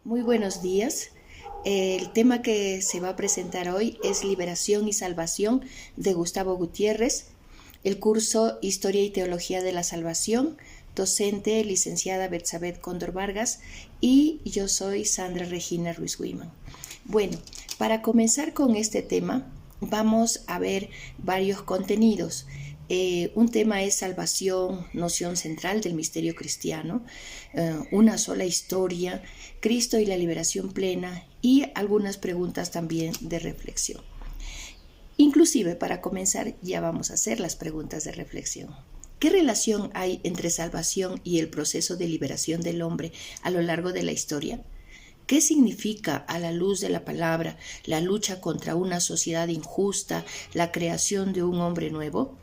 Muy buenos días. El tema que se va a presentar hoy es Liberación y Salvación de Gustavo Gutiérrez, el curso Historia y Teología de la Salvación, docente licenciada Betsabeth Cóndor Vargas, y yo soy Sandra Regina Ruiz Wiman. Bueno, para comenzar con este tema vamos a ver varios contenidos. Un tema es salvación, noción central del misterio cristiano, una sola historia, Cristo y la liberación plena y algunas preguntas también de reflexión. Inclusive para comenzar ya vamos a hacer las preguntas de reflexión. ¿Qué relación hay entre salvación y el proceso de liberación del hombre a lo largo de la historia? ¿Qué significa, a la luz de la palabra, la lucha contra una sociedad injusta, la creación de un hombre nuevo?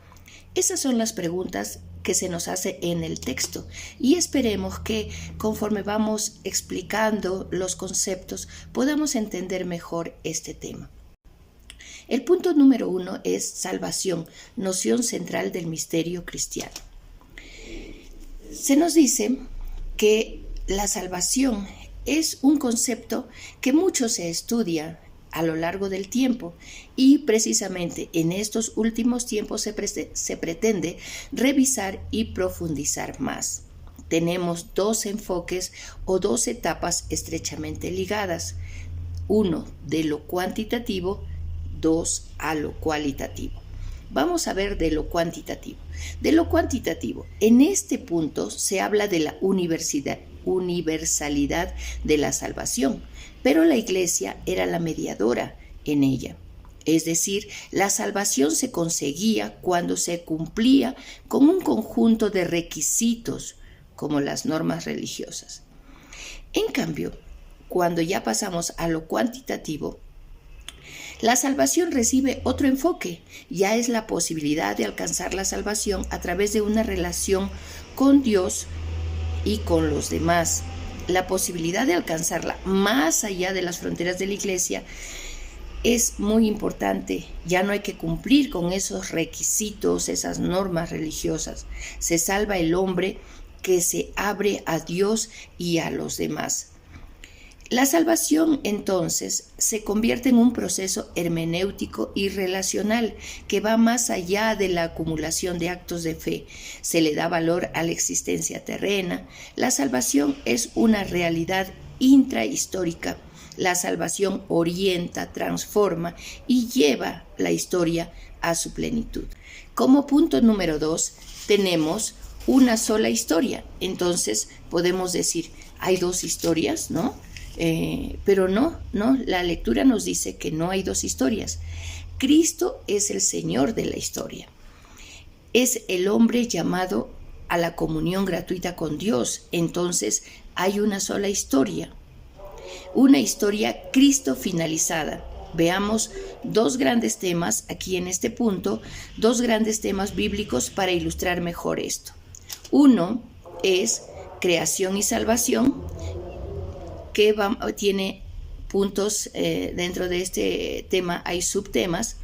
Esas son las preguntas que se nos hace en el texto y esperemos que conforme vamos explicando los conceptos podamos entender mejor este tema. El punto número 1 es salvación, noción central del misterio cristiano. Se nos dice que la salvación es un concepto que mucho se estudia a lo largo del tiempo y precisamente en estos últimos tiempos se pretende revisar y profundizar más. Tenemos dos enfoques o dos etapas estrechamente ligadas, uno de lo cuantitativo, dos a lo cualitativo. Vamos a ver de lo cuantitativo. De lo cuantitativo, en este punto se habla de la universalidad de la salvación, pero la Iglesia era la mediadora en ella. Es decir, la salvación se conseguía cuando se cumplía con un conjunto de requisitos, como las normas religiosas. En cambio, cuando ya pasamos a lo cuantitativo, la salvación recibe otro enfoque, ya es la posibilidad de alcanzar la salvación a través de una relación con Dios y con los demás. La posibilidad de alcanzarla más allá de las fronteras de la Iglesia es muy importante. Ya no hay que cumplir con esos requisitos, esas normas religiosas. Se salva el hombre que se abre a Dios y a los demás. La salvación, entonces, se convierte en un proceso hermenéutico y relacional que va más allá de la acumulación de actos de fe. Se le da valor a la existencia terrena. La salvación es una realidad intrahistórica. La salvación orienta, transforma y lleva la historia a su plenitud. Como punto número 2, tenemos una sola historia. Entonces, podemos decir, hay dos historias, ¿no? Pero no, la lectura nos dice que no hay dos historias. Cristo es el Señor de la historia. Es el hombre llamado a la comunión gratuita con Dios. Entonces hay una sola historia. Una historia Cristo finalizada. Veamos dos grandes temas aquí en este punto, dos grandes temas bíblicos para ilustrar mejor esto. Uno es creación y salvación, que tiene puntos dentro de este tema, hay subtemas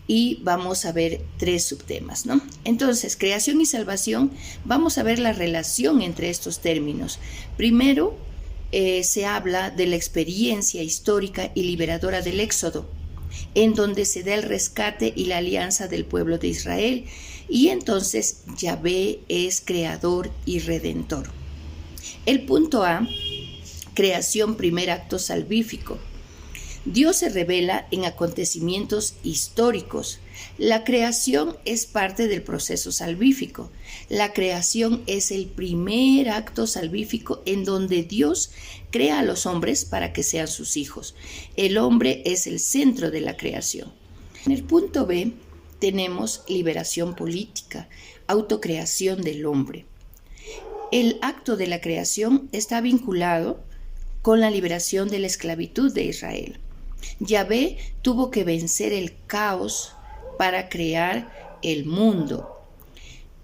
y vamos a ver tres subtemas, ¿no? Entonces, creación y salvación, vamos a ver la relación entre estos términos. Primero, se habla de la experiencia histórica y liberadora del Éxodo, en donde se da el rescate y la alianza del pueblo de Israel, y entonces Yahvé es creador y redentor. El punto A, creación, primer acto salvífico. Dios se revela en acontecimientos históricos. La creación es parte del proceso salvífico. La creación es el primer acto salvífico en donde Dios crea a los hombres para que sean sus hijos. El hombre es el centro de la creación. En el punto B tenemos liberación política, autocreación del hombre. El acto de la creación está vinculado con la liberación de la esclavitud de Israel. Yahvé tuvo que vencer el caos para crear el mundo.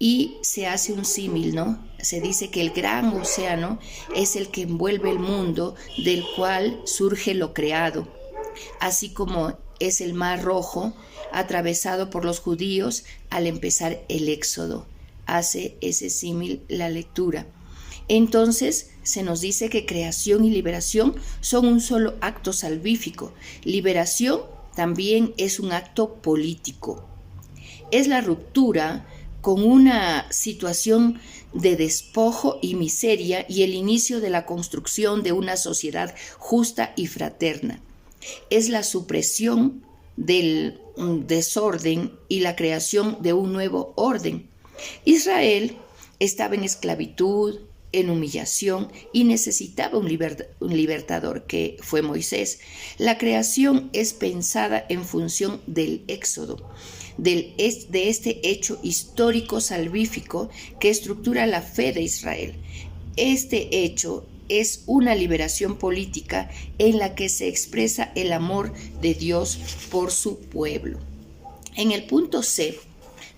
Y se hace un símil, ¿no? Se dice que el gran océano es el que envuelve el mundo, del cual surge lo creado. Así como es el Mar Rojo, atravesado por los judíos al empezar el Éxodo. Hace ese símil la lectura. Entonces, se nos dice que creación y liberación son un solo acto salvífico. Liberación también es un acto político. Es la ruptura con una situación de despojo y miseria y el inicio de la construcción de una sociedad justa y fraterna. Es la supresión del desorden y la creación de un nuevo orden. Israel estaba en esclavitud, en humillación y necesitaba un libertador, que fue Moisés. La creación es pensada en función del éxodo, de este hecho histórico salvífico que estructura la fe de Israel. Este hecho es una liberación política en la que se expresa el amor de Dios por su pueblo. En el punto C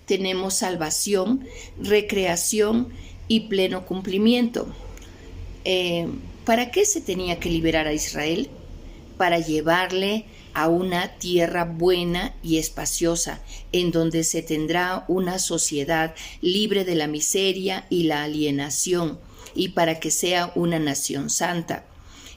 tenemos salvación, recreación y pleno cumplimiento. ¿Para qué se tenía que liberar a Israel? Para llevarle a una tierra buena y espaciosa, en donde se tendrá una sociedad libre de la miseria y la alienación, y para que sea una nación santa.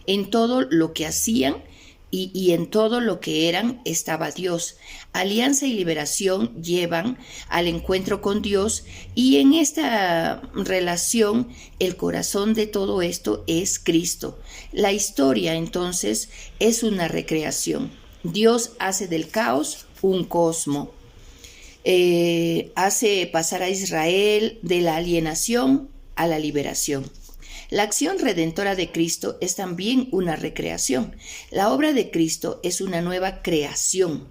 En todo lo que hacían y en todo lo que eran estaba Dios. Alianza y liberación llevan al encuentro con Dios, y en esta relación el corazón de todo esto es Cristo. La historia entonces es una recreación. Dios hace del caos un cosmo. Hace pasar a Israel de la alienación a la liberación. La acción redentora de Cristo es también una recreación. La obra de Cristo es una nueva creación.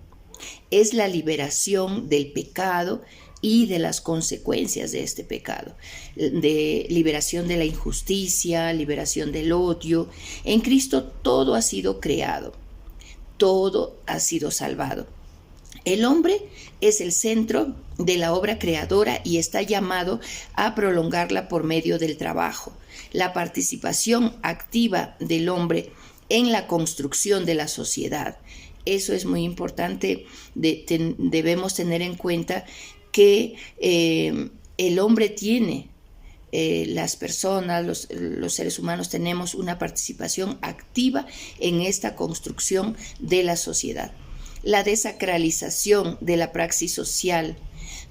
Es la liberación del pecado y de las consecuencias de este pecado, de liberación de la injusticia, liberación del odio. En Cristo todo ha sido creado, todo ha sido salvado. El hombre es el centro de la obra creadora y está llamado a prolongarla por medio del trabajo. La participación activa del hombre en la construcción de la sociedad. Eso es muy importante. Debemos tener en cuenta que el hombre tiene, las personas, los seres humanos tenemos una participación activa en esta construcción de la sociedad. La desacralización de la praxis social,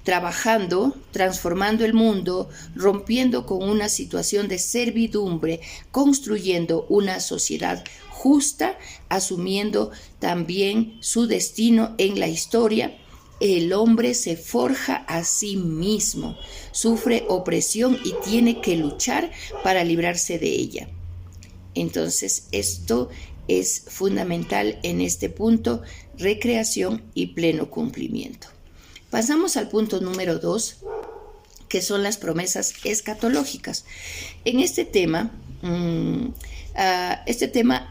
trabajando, transformando el mundo, rompiendo con una situación de servidumbre, construyendo una sociedad justa, asumiendo también su destino en la historia. El hombre se forja a sí mismo, sufre opresión y tiene que luchar para librarse de ella. Entonces, esto es fundamental en este punto: recreación y pleno cumplimiento. Pasamos al punto número 2, que son las promesas escatológicas. En este tema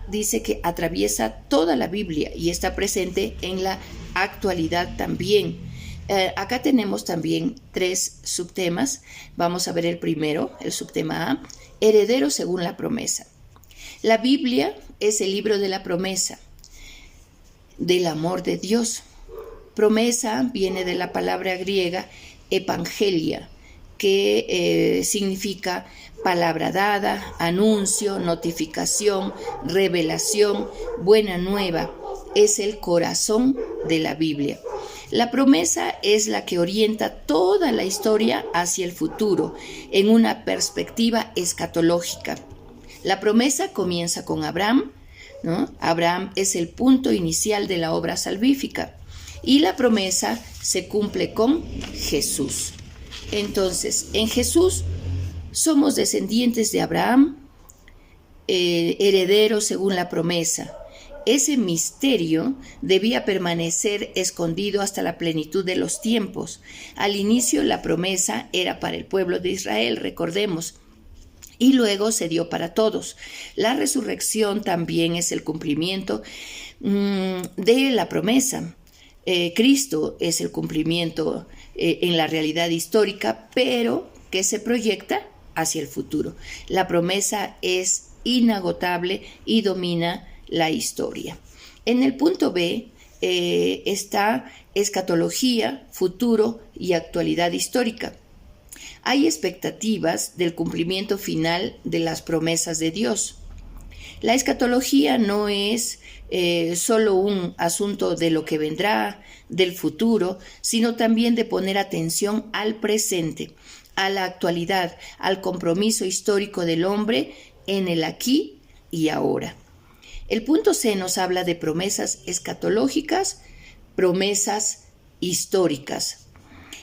dice que atraviesa toda la Biblia y está presente en la actualidad también. Acá tenemos también 3 subtemas. Vamos a ver el primero, el subtema A: heredero según la promesa. La Biblia es el libro de la promesa, del amor de Dios. Promesa viene de la palabra griega evangelia, que significa palabra dada, anuncio, notificación, revelación, buena nueva. Es el corazón de la Biblia. La promesa es la que orienta toda la historia hacia el futuro, en una perspectiva escatológica. La promesa comienza con Abraham, ¿no? Abraham es el punto inicial de la obra salvífica, y la promesa se cumple con Jesús. Entonces, en Jesús somos descendientes de Abraham, herederos según la promesa. Ese misterio debía permanecer escondido hasta la plenitud de los tiempos. Al inicio la promesa era para el pueblo de Israel, recordemos, y luego se dio para todos. La resurrección también es el cumplimiento de la promesa. Cristo es el cumplimiento en la realidad histórica, pero que se proyecta hacia el futuro. La promesa es inagotable y domina la historia. En el punto B está escatología, futuro y actualidad histórica. hay expectativas del cumplimiento final de las promesas de Dios. La escatología no es solo un asunto de lo que vendrá, del futuro, sino también de poner atención al presente, a la actualidad, al compromiso histórico del hombre en el aquí y ahora. El punto C nos habla de promesas escatológicas, promesas históricas.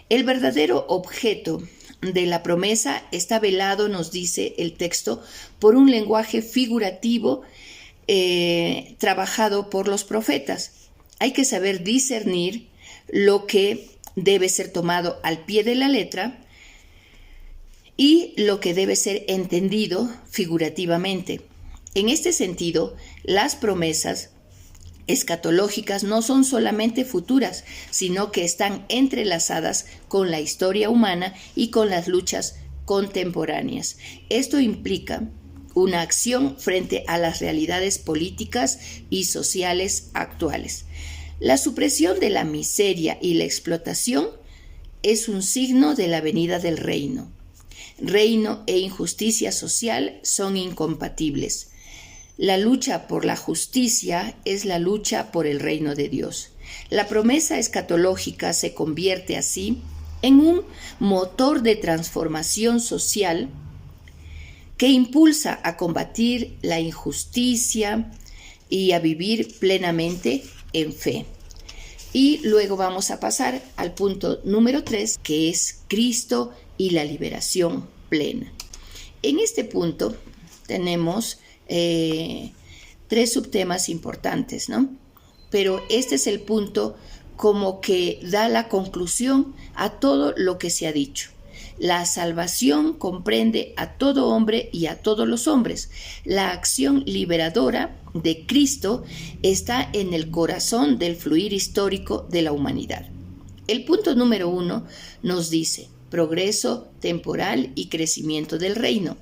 El verdadero objeto de la promesa está velado, nos dice el texto, por un lenguaje figurativo trabajado por los profetas. Hay que saber discernir lo que debe ser tomado al pie de la letra y lo que debe ser entendido figurativamente. En este sentido, las promesas escatológicas no son solamente futuras, sino que están entrelazadas con la historia humana y con las luchas contemporáneas. Esto implica una acción frente a las realidades políticas y sociales actuales. La supresión de la miseria y la explotación es un signo de la venida del reino. Reino e injusticia social son incompatibles. La lucha por la justicia es la lucha por el reino de Dios. La promesa escatológica se convierte así en un motor de transformación social que impulsa a combatir la injusticia y a vivir plenamente en fe. Y luego vamos a pasar al punto número 3, que es Cristo y la liberación plena. En este punto tenemos 3 subtemas importantes, ¿no? Pero este es el punto como que da la conclusión a todo lo que se ha dicho. La salvación comprende a todo hombre y a todos los hombres. La acción liberadora de Cristo está en el corazón del fluir histórico de la humanidad. El punto número 1 nos dice progreso temporal y crecimiento del reino.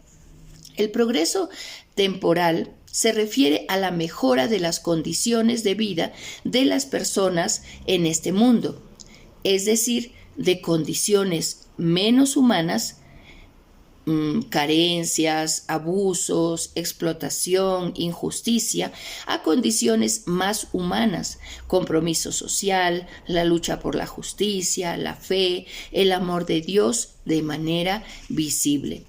El progreso temporal se refiere a la mejora de las condiciones de vida de las personas en este mundo, es decir, de condiciones menos humanas, carencias, abusos, explotación, injusticia, a condiciones más humanas, compromiso social, la lucha por la justicia, la fe, el amor de Dios de manera visible.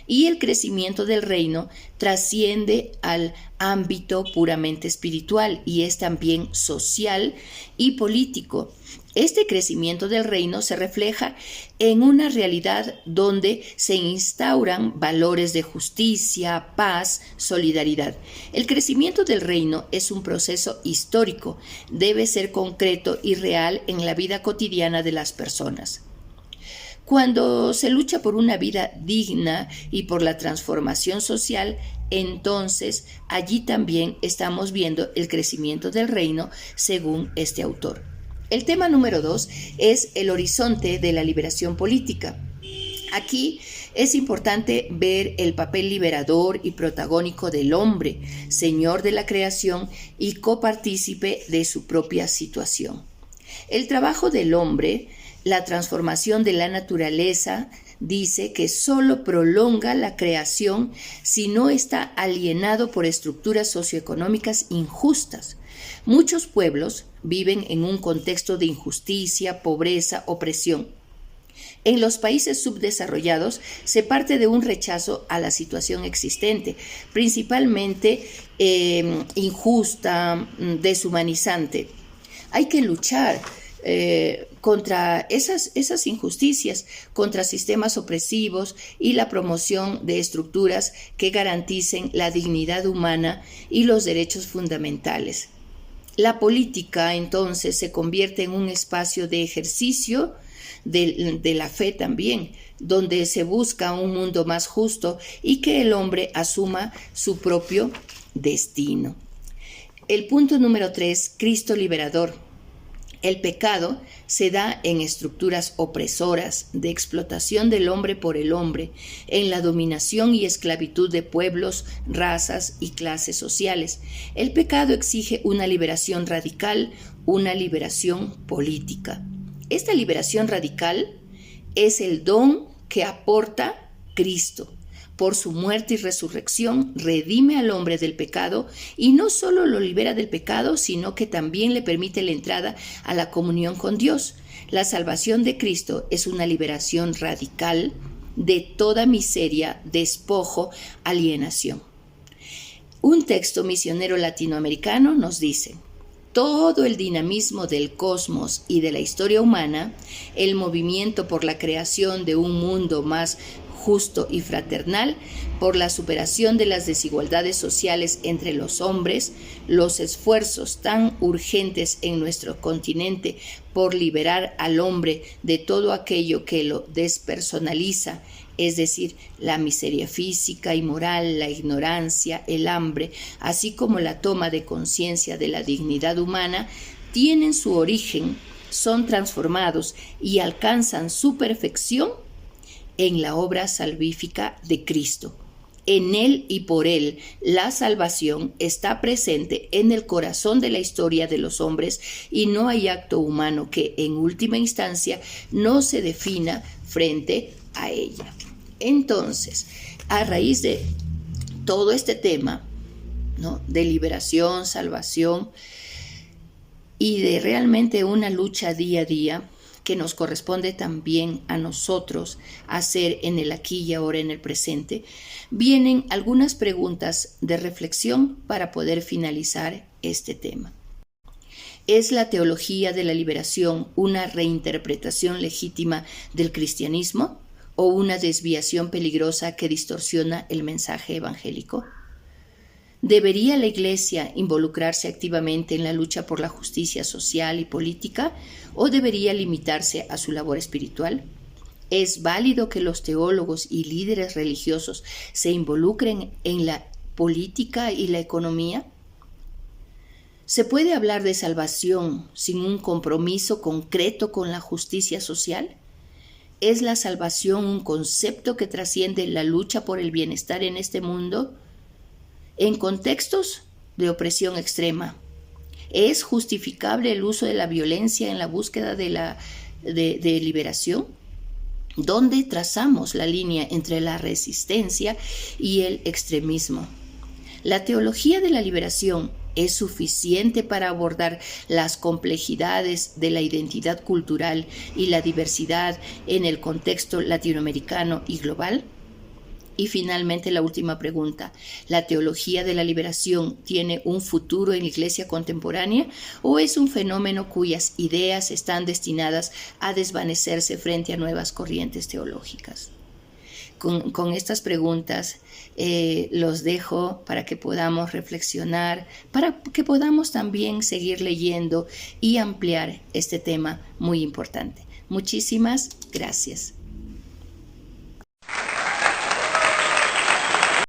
Y el crecimiento del reino trasciende al ámbito puramente espiritual y es también social y político. Este crecimiento del reino se refleja en una realidad donde se instauran valores de justicia, paz, solidaridad. El crecimiento del reino es un proceso histórico, debe ser concreto y real en la vida cotidiana de las personas. Cuando se lucha por una vida digna y por la transformación social, entonces allí también estamos viendo el crecimiento del reino según este autor. El tema número 2 es el horizonte de la liberación política. Aquí es importante ver el papel liberador y protagónico del hombre, señor de la creación y copartícipe de su propia situación. El trabajo del hombre, la transformación de la naturaleza, dice que solo prolonga la creación si no está alienado por estructuras socioeconómicas injustas. Muchos pueblos viven en un contexto de injusticia, pobreza, opresión. En los países subdesarrollados se parte de un rechazo a la situación existente, principalmente injusta, deshumanizante. Hay que luchar contra esas injusticias, contra sistemas opresivos y la promoción de estructuras que garanticen la dignidad humana y los derechos fundamentales. La política entonces se convierte en un espacio de ejercicio de la fe también, donde se busca un mundo más justo y que el hombre asuma su propio destino. El punto número 3, Cristo liberador. El pecado se da en estructuras opresoras de explotación del hombre por el hombre, en la dominación y esclavitud de pueblos, razas y clases sociales. El pecado exige una liberación radical, una liberación política. Esta liberación radical es el don que aporta Cristo. Por su muerte y resurrección redime al hombre del pecado y no solo lo libera del pecado, sino que también le permite la entrada a la comunión con Dios. La salvación de Cristo es una liberación radical de toda miseria, despojo, alienación. Un texto misionero latinoamericano nos dice: todo el dinamismo del cosmos y de la historia humana, el movimiento por la creación de un mundo más justo y fraternal, por la superación de las desigualdades sociales entre los hombres, los esfuerzos tan urgentes en nuestro continente por liberar al hombre de todo aquello que lo despersonaliza, es decir, la miseria física y moral, la ignorancia, el hambre, así como la toma de conciencia de la dignidad humana, tienen su origen, son transformados y alcanzan su perfección en la obra salvífica de Cristo. En Él y por Él, la salvación está presente en el corazón de la historia de los hombres y no hay acto humano que, en última instancia, no se defina frente a ella. Entonces, a raíz de todo este tema, ¿no?, de liberación, salvación y de realmente una lucha día a día, que nos corresponde también a nosotros hacer en el aquí y ahora, en el presente, vienen algunas preguntas de reflexión para poder finalizar este tema. ¿Es la teología de la liberación una reinterpretación legítima del cristianismo o una desviación peligrosa que distorsiona el mensaje evangélico? ¿Debería la Iglesia involucrarse activamente en la lucha por la justicia social y política o debería limitarse a su labor espiritual? ¿Es válido que los teólogos y líderes religiosos se involucren en la política y la economía? ¿Se puede hablar de salvación sin un compromiso concreto con la justicia social? ¿Es la salvación un concepto que trasciende la lucha por el bienestar en este mundo? En contextos de opresión extrema, ¿es justificable el uso de la violencia en la búsqueda de liberación? ¿Dónde trazamos la línea entre la resistencia y el extremismo? ¿La teología de la liberación es suficiente para abordar las complejidades de la identidad cultural y la diversidad en el contexto latinoamericano y global? Y finalmente la última pregunta: ¿la teología de la liberación tiene un futuro en la Iglesia contemporánea o es un fenómeno cuyas ideas están destinadas a desvanecerse frente a nuevas corrientes teológicas? Con estas preguntas los dejo para que podamos reflexionar, para que podamos también seguir leyendo y ampliar este tema muy importante. Muchísimas gracias.